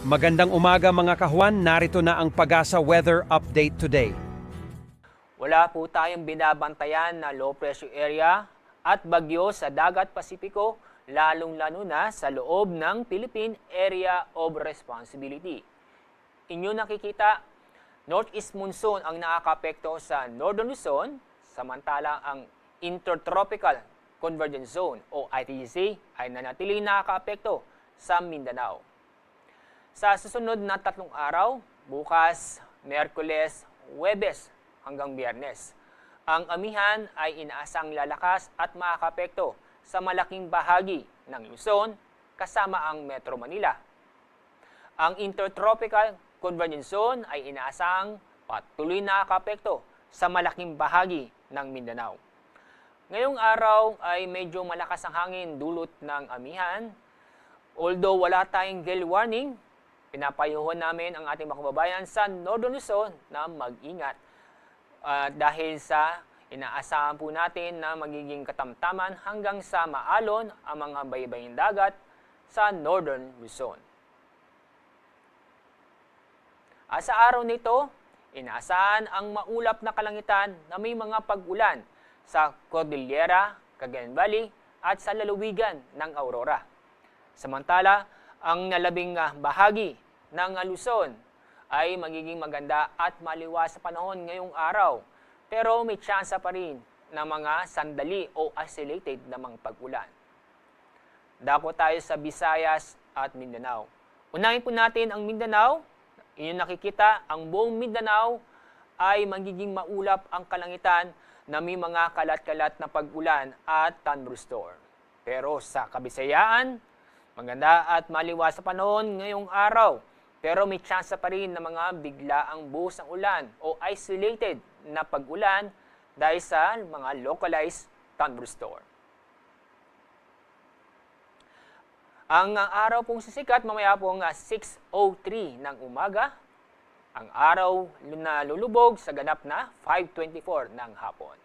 Magandang umaga mga kahuan, narito na ang Pag-asa Weather Update today. Wala po tayong binabantayan na low pressure area at bagyo sa dagat Pasipiko, lalong-lalo na sa loob ng Philippine Area of Responsibility. Inyo nakikita, northeast monsoon ang nakakapekto sa Northern Luzon, samantala ang Intertropical Convergence Zone o ITC ay nanatiling nakakapekto sa Mindanao. Sa susunod na 3 araw, bukas, Miyerkules, Huwebes hanggang Biyernes, ang amihan ay inaasang lalakas at makakapekto sa malaking bahagi ng Luzon kasama ang Metro Manila. Ang Intertropical Convergence Zone ay inaasang patuloy nakakapekto sa malaking bahagi ng Mindanao. Ngayong araw ay medyo malakas ang hangin dulot ng amihan. Although wala tayong gale warning, pinapayuhan namin ang ating mga kababayan sa Northern Luzon na mag-ingat dahil sa inaasahan po natin na magiging katamtaman hanggang sa maalon ang mga baybaying dagat sa Northern Luzon. Sa araw nito, inaasahan ang maulap na kalangitan na may mga pag-ulan sa Cordillera, Cagayan Valley at sa lalawigan ng Aurora. Samantala, ang nalabing bahagi ng Luzon ay magiging maganda at maliwas sa panahon ngayong araw. Pero may tsansa pa rin ng mga sandali o isolated na mga pag-ulan. Dako tayo sa Visayas at Mindanao. Unahin po natin ang Mindanao. Inyong nakikita, ang buong Mindanao ay magiging maulap ang kalangitan na may mga kalat-kalat na pag-ulan at thunderstorm. Pero sa Kabisayaan, maganda at maliwas sa panahon ngayong araw, pero may tsansa pa rin ng mga biglaang buhos ng ulan o isolated na pag-ulan dahil sa mga localized thunderstorm. Ang araw pong sisikat mamaya pong 6:03 ng umaga. Ang araw na lulubog sa ganap na 5:24 ng hapon.